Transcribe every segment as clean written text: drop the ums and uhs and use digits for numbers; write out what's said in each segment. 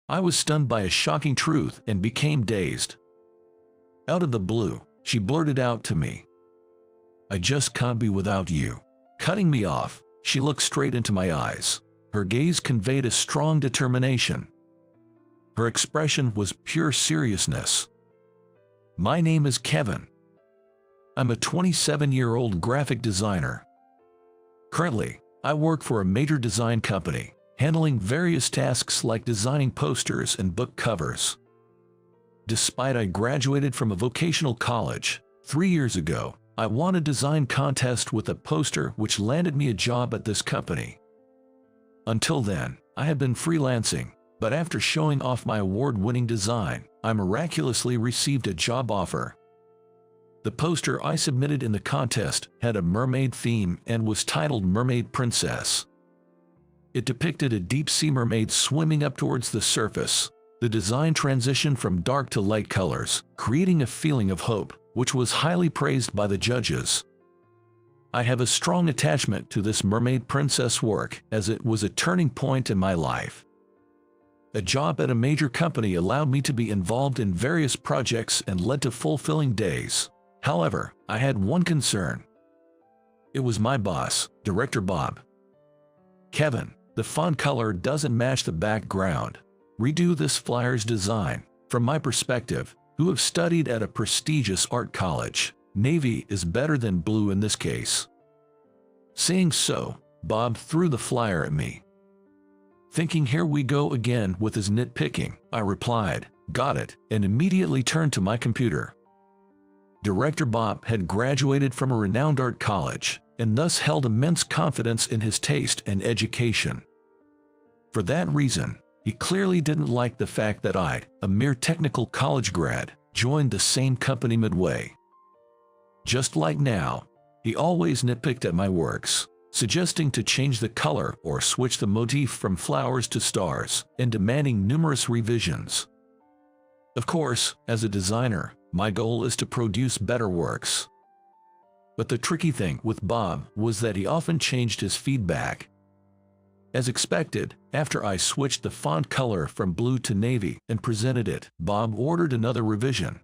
I was stunned by a shocking truth and became dazed. Out of the blue, she blurted out to me, "I just can't be without you." Cutting me off, she looked straight into my eyes. Her gaze conveyed a strong determination. Her expression was pure seriousness. "My name is Kevin. I'm a 27-year-old graphic designer. Currently, I work for a major design company, handling various tasks like designing posters and book covers. Despite I graduated from a vocational college 3 years ago, I won a design contest with a poster which landed me a job at this company. Until then, I had been freelancing, but after showing off my award-winning design, I miraculously received a job offer. The poster I submitted in the contest had a mermaid theme and was titled Mermaid Princess. It depicted a deep-sea mermaid swimming up towards the surface. The design transitioned from dark to light colors, creating a feeling of hope, which was highly praised by the judges. I have a strong attachment to this Mermaid Princess work as it was a turning point in my life. A job at a major company allowed me to be involved in various projects and led to fulfilling days. However, I had one concern. It was my boss, Director Bob. "Kevin, the font color doesn't match the background. Redo this flyer's design. From my perspective, who have studied at a prestigious art college, navy is better than blue in this case." Saying so, Bob threw the flyer at me. Thinking here we go again with his nitpicking, I replied, "Got it," and immediately turned to my computer. Director Bob had graduated from a renowned art college, and thus held immense confidence in his taste and education. For that reason, he clearly didn't like the fact that I, a mere technical college grad, joined the same company midway. Just like now, he always nitpicked at my works, suggesting to change the color or switch the motif from flowers to stars, and demanding numerous revisions. Of course, as a designer, my goal is to produce better works. But the tricky thing with Bob was that he often changed his feedback. As expected, after I switched the font color from blue to navy and presented it, Bob ordered another revision.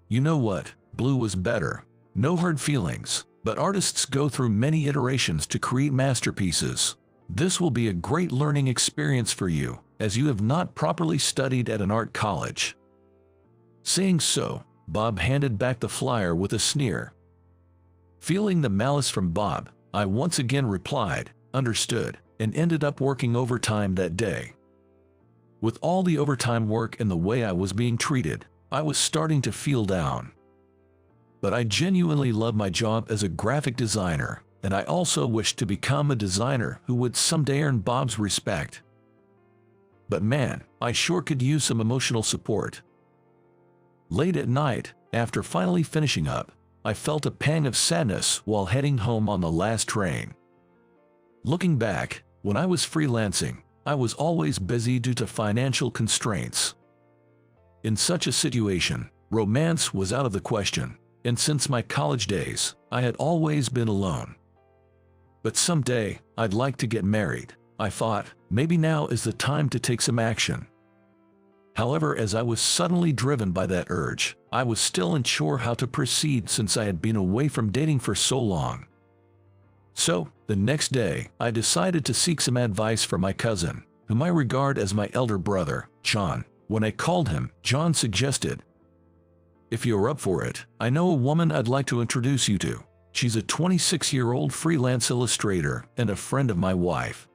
"You know what? Blue was better. No hard feelings, but artists go through many iterations to create masterpieces. This will be a great learning experience for you, as you have not properly studied at an art college." Saying so, Bob handed back the flyer with a sneer. Feeling the malice from Bob, I once again replied, "Understood," and ended up working overtime that day. With all the overtime work and the way I was being treated, I was starting to feel down. But I genuinely love my job as a graphic designer, and I also wished to become a designer who would someday earn Bob's respect. But man, I sure could use some emotional support. Late at night, after finally finishing up, I felt a pang of sadness while heading home on the last train. Looking back, when I was freelancing, I was always busy due to financial constraints. In such a situation, romance was out of the question, and since my college days, I had always been alone. But someday, I'd like to get married. I thought, maybe now is the time to take some action. However, as I was suddenly driven by that urge, I was still unsure how to proceed since I had been away from dating for so long. So, the next day, I decided to seek some advice from my cousin, whom I regard as my elder brother, John. When I called him, John suggested, "If you're up for it, I know a woman I'd like to introduce you to. She's a 26-year-old freelance illustrator and a friend of my wife."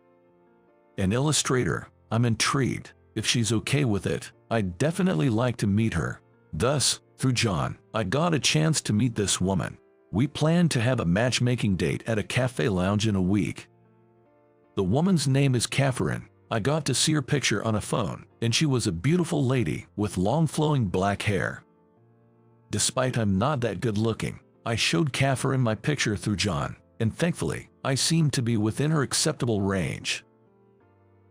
"An illustrator? I'm intrigued. If she's okay with it, I'd definitely like to meet her." Thus, through John, I got a chance to meet this woman. We planned to have a matchmaking date at a cafe lounge in a week. The woman's name is Catherine. I got to see her picture on a phone, and she was a beautiful lady with long flowing black hair. Despite I'm not that good looking, I showed Catherine my picture through John, and thankfully, I seemed to be within her acceptable range.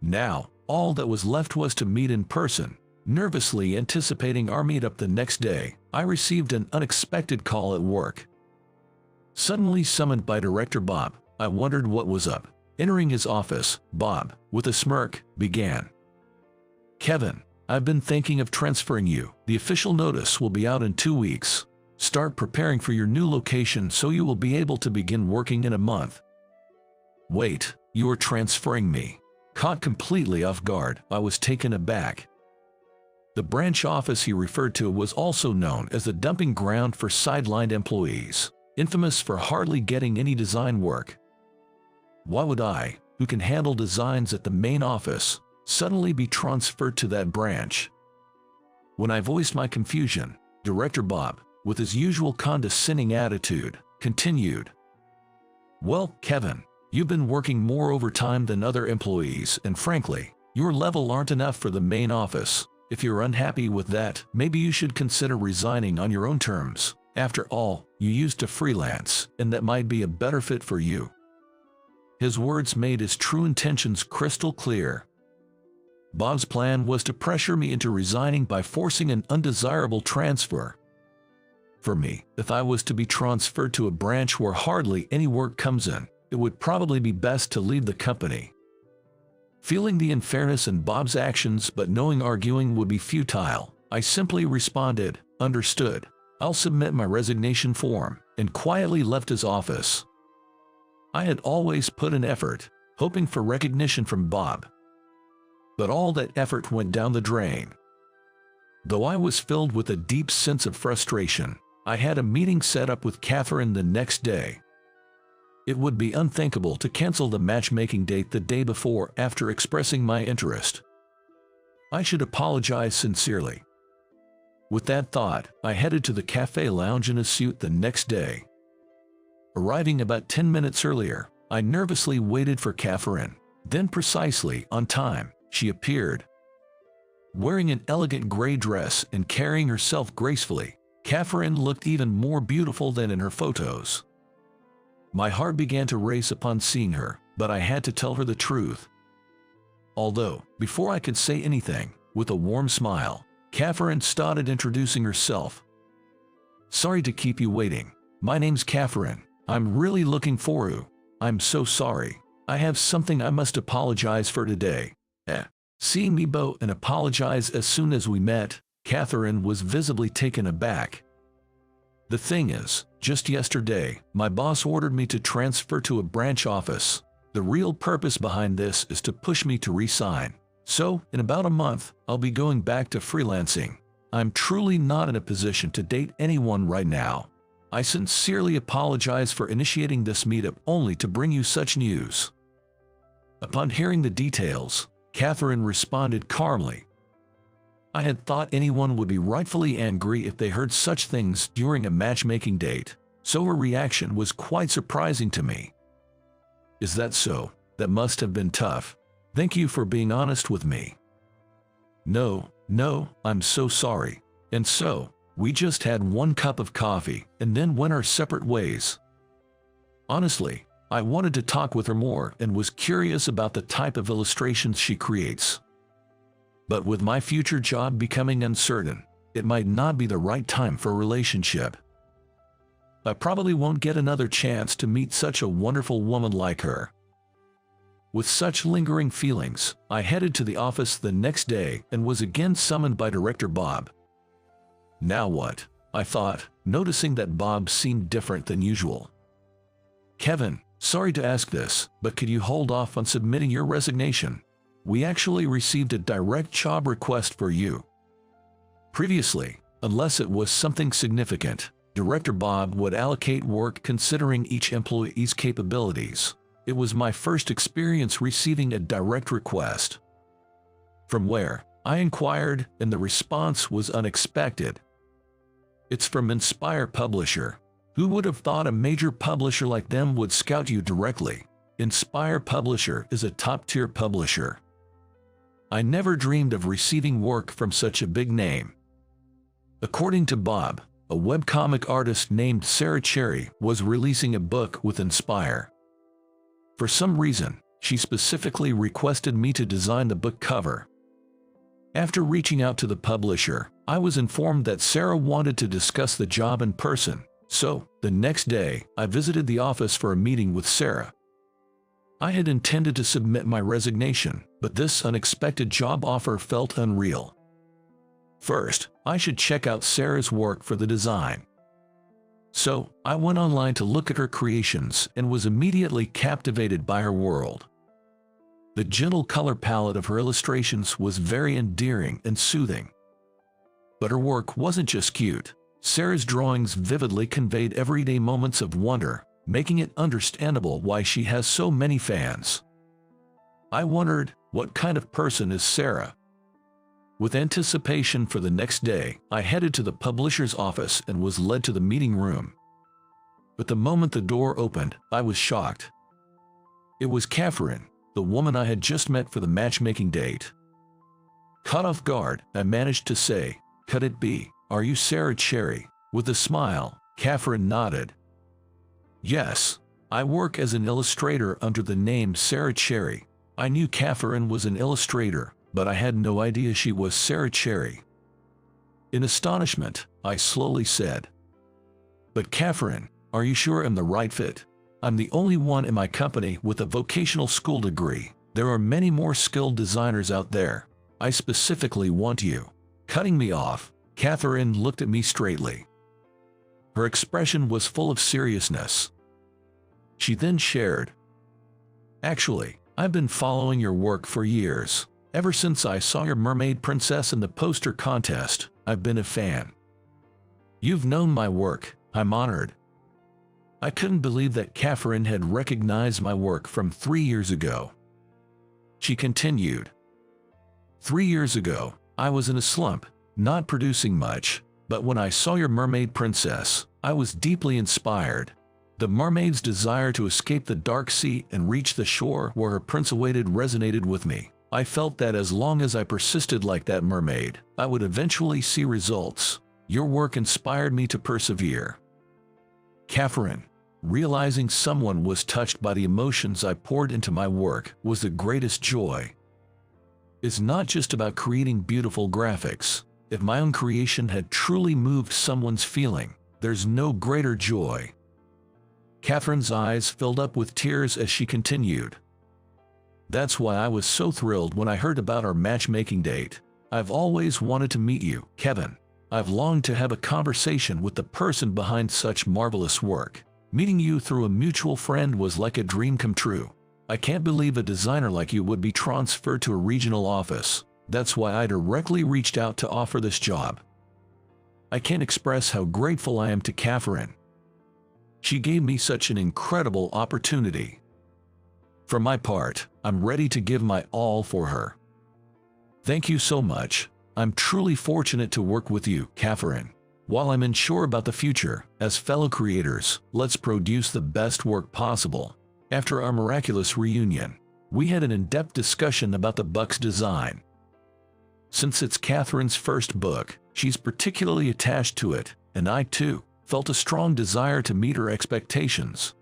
Now, all that was left was to meet in person. Nervously anticipating our meetup the next day, I received an unexpected call at work. Suddenly summoned by Director Bob, I wondered what was up. Entering his office, Bob, with a smirk, began. Kevin, I've been thinking of transferring you. The official notice will be out in 2 weeks. Start preparing for your new location so you will be able to begin working in a month. Wait, you are transferring me? Caught completely off guard, I was taken aback. The branch office he referred to was also known as the dumping ground for sidelined employees, infamous for hardly getting any design work. Why would I, who can handle designs at the main office, suddenly be transferred to that branch? When I voiced my confusion, Director Bob, with his usual condescending attitude, continued, "Well, Kevin, you've been working more overtime than other employees, and frankly, your level aren't enough for the main office. If you're unhappy with that, maybe you should consider resigning on your own terms. After all, you used to freelance, and that might be a better fit for you." His words made his true intentions crystal clear. Bob's plan was to pressure me into resigning by forcing an undesirable transfer. For me, if I was to be transferred to a branch where hardly any work comes in, it would probably be best to leave the company. Feeling the unfairness in Bob's actions but knowing arguing would be futile, I simply responded, "Understood. I'll submit my resignation form," and quietly left his office. I had always put in effort, hoping for recognition from Bob. But all that effort went down the drain. Though I was filled with a deep sense of frustration, I had a meeting set up with Catherine the next day. It would be unthinkable to cancel the matchmaking date the day before after expressing my interest. I should apologize sincerely. With that thought, I headed to the cafe lounge in a suit the next day. Arriving about 10 minutes earlier, I nervously waited for Catherine. Then precisely on time, she appeared. Wearing an elegant gray dress and carrying herself gracefully, Catherine looked even more beautiful than in her photos. My heart began to race upon seeing her, but I had to tell her the truth. Although, before I could say anything, with a warm smile, Catherine started introducing herself. "Sorry to keep you waiting. My name's Catherine. I'm really looking for you. I'm so sorry. I have something I must apologize for today." Seeing me bow and apologize as soon as we met, Catherine was visibly taken aback. "The thing is, just yesterday, my boss ordered me to transfer to a branch office. The real purpose behind this is to push me to resign. So, in about a month, I'll be going back to freelancing. I'm truly not in a position to date anyone right now. I sincerely apologize for initiating this meetup only to bring you such news." Upon hearing the details, Catherine responded calmly. I had thought anyone would be rightfully angry if they heard such things during a matchmaking date, so her reaction was quite surprising to me. "Is that so? That must have been tough. Thank you for being honest with me." No, I'm so sorry." And so, we just had one cup of coffee and then went our separate ways. Honestly, I wanted to talk with her more and was curious about the type of illustrations she creates. But with my future job becoming uncertain, it might not be the right time for a relationship. I probably won't get another chance to meet such a wonderful woman like her. With such lingering feelings, I headed to the office the next day and was again summoned by Director Bob. Now what? I thought, noticing that Bob seemed different than usual. "Kevin, sorry to ask this, but could you hold off on submitting your resignation? We actually received a direct job request for you." Previously, unless it was something significant, Director Bob would allocate work considering each employee's capabilities. It was my first experience receiving a direct request. "From where?" I inquired, and the response was unexpected. "It's from Inspire Publisher. Who would have thought a major publisher like them would scout you directly? Inspire Publisher is a top-tier publisher. I never dreamed of receiving work from such a big name." According to Bob, a webcomic artist named Sarah Cherry was releasing a book with Inspire. For some reason, she specifically requested me to design the book cover. After reaching out to the publisher, I was informed that Sarah wanted to discuss the job in person, so the next day I visited the office for a meeting with Sarah. I had intended to submit my resignation, but this unexpected job offer felt unreal. First, I should check out Sarah's work for the design. So, I went online to look at her creations and was immediately captivated by her world. The gentle color palette of her illustrations was very endearing and soothing. But her work wasn't just cute. Sarah's drawings vividly conveyed everyday moments of wonder, making it understandable why she has so many fans. I wondered, what kind of person is Sarah? With anticipation for the next day, I headed to the publisher's office and was led to the meeting room. But the moment the door opened, I was shocked. It was Catherine, the woman I had just met for the matchmaking date. Caught off guard, I managed to say, "Could it be, are you Sarah Cherry?" With a smile, Catherine nodded. "Yes, I work as an illustrator under the name Sarah Cherry." I knew Catherine was an illustrator, but I had no idea she was Sarah Cherry. In astonishment, I slowly said, "But Catherine, are you sure I'm the right fit? I'm the only one in my company with a vocational school degree. There are many more skilled designers out there. I specifically want you." Cutting me off, Catherine looked at me straightly. Her expression was full of seriousness. She then shared, "Actually, I've been following your work for years. Ever since I saw your mermaid princess in the poster contest, I've been a fan. You've known my work. I'm honored." I couldn't believe that Catherine had recognized my work from 3 years ago. She continued, "3 years ago, I was in a slump, not producing much, but when I saw your mermaid princess, I was deeply inspired. The mermaid's desire to escape the dark sea and reach the shore where her prince awaited resonated with me. I felt that as long as I persisted like that mermaid, I would eventually see results. Your work inspired me to persevere." Catherine, realizing someone was touched by the emotions I poured into my work, was the greatest joy. It's not just about creating beautiful graphics. If my own creation had truly moved someone's feeling, there's no greater joy. Catherine's eyes filled up with tears as she continued, "That's why I was so thrilled when I heard about our matchmaking date. I've always wanted to meet you, Kevin. I've longed to have a conversation with the person behind such marvelous work. Meeting you through a mutual friend was like a dream come true. I can't believe a designer like you would be transferred to a regional office. That's why I directly reached out to offer this job." I can't express how grateful I am to Catherine. She gave me such an incredible opportunity. For my part, I'm ready to give my all for her. Thank you so much. I'm truly fortunate to work with you, Catherine. While I'm unsure about the future, as fellow creators, let's produce the best work possible. After our miraculous reunion, we had an in-depth discussion about the book's design. Since it's Catherine's first book, she's particularly attached to it, and I too felt a strong desire to meet her expectations.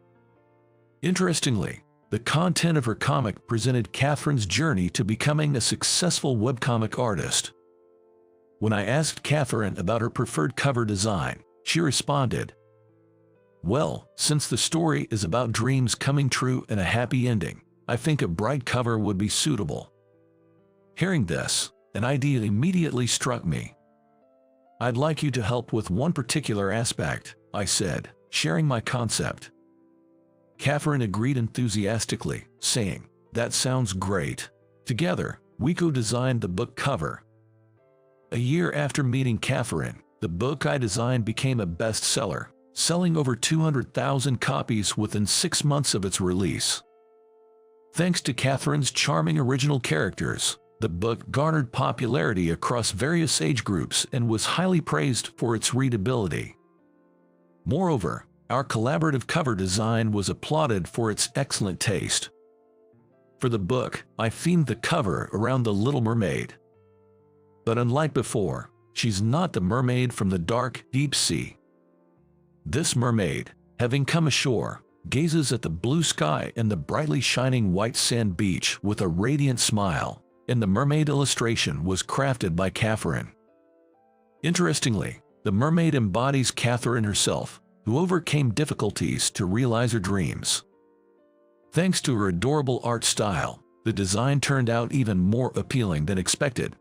Interestingly, the content of her comic presented Catherine's journey to becoming a successful webcomic artist. When I asked Catherine about her preferred cover design, she responded, "Well, since the story is about dreams coming true and a happy ending, I think a bright cover would be suitable." Hearing this, an idea immediately struck me. "I'd like you to help with one particular aspect," I said, sharing my concept. Catherine agreed enthusiastically, saying, "That sounds great." Together, we co-designed the book cover. A year after meeting Catherine, the book I designed became a bestseller, selling over 200,000 copies within 6 months of its release. Thanks to Catherine's charming original characters, the book garnered popularity across various age groups and was highly praised for its readability. Moreover, our collaborative cover design was applauded for its excellent taste. For the book, I themed the cover around the Little Mermaid. But unlike before, she's not the mermaid from the dark, deep sea. This mermaid, having come ashore, gazes at the blue sky and the brightly shining white sand beach with a radiant smile, and the mermaid illustration was crafted by Catherine. Interestingly, the mermaid embodies Catherine herself, who overcame difficulties to realize her dreams. Thanks to her adorable art style, the design turned out even more appealing than expected.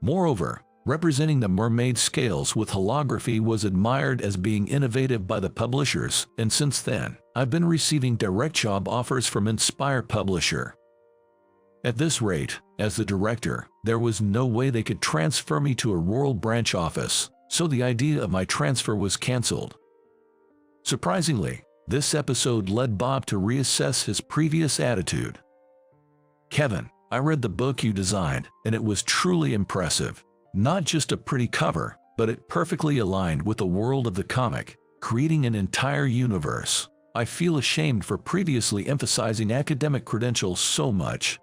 Moreover, representing the mermaid scales with holography was admired as being innovative by the publishers, and since then, I've been receiving direct job offers from Inspire Publisher. At this rate, as the director, there was no way they could transfer me to a rural branch office, so the idea of my transfer was cancelled. Surprisingly, this episode led Bob to reassess his previous attitude. "Kevin, I read the book you designed, and it was truly impressive. Not just a pretty cover, but it perfectly aligned with the world of the comic, creating an entire universe. I feel ashamed for previously emphasizing academic credentials so much."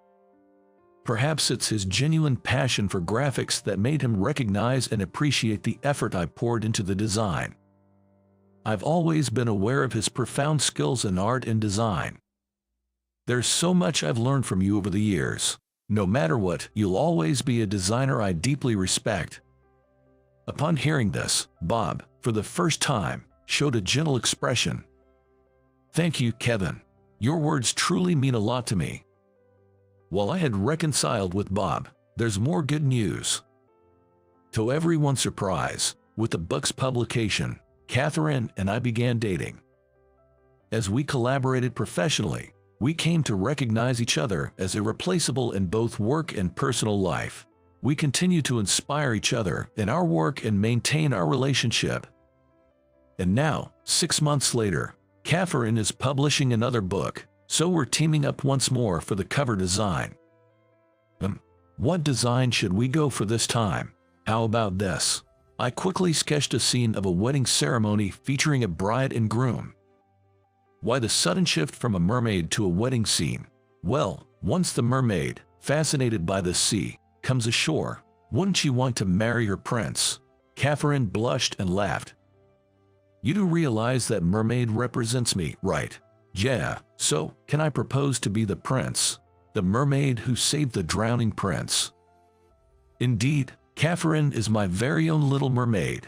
Perhaps it's his genuine passion for graphics that made him recognize and appreciate the effort I poured into the design. I've always been aware of his profound skills in art and design. "There's so much I've learned from you over the years. No matter what, you'll always be a designer I deeply respect." Upon hearing this, Bob, for the first time, showed a gentle expression. "Thank you, Kevin. Your words truly mean a lot to me." While I had reconciled with Bob, there's more good news. To everyone's surprise, with the book's publication, Catherine and I began dating. As we collaborated professionally, we came to recognize each other as irreplaceable in both work and personal life. We continue to inspire each other in our work and maintain our relationship. And now, 6 months later, Catherine is publishing another book, so we're teaming up once more for the cover design. What design should we go for this time? How about this? I quickly sketched a scene of a wedding ceremony featuring a bride and groom. Why the sudden shift from a mermaid to a wedding scene? Well, once the mermaid, fascinated by the sea, comes ashore, wouldn't she want to marry her prince? Catherine blushed and laughed. "You do realize that mermaid represents me, right?" "Yeah, so can I propose to be the prince? The mermaid who saved the drowning prince?" "Indeed, Catherine is my very own little mermaid.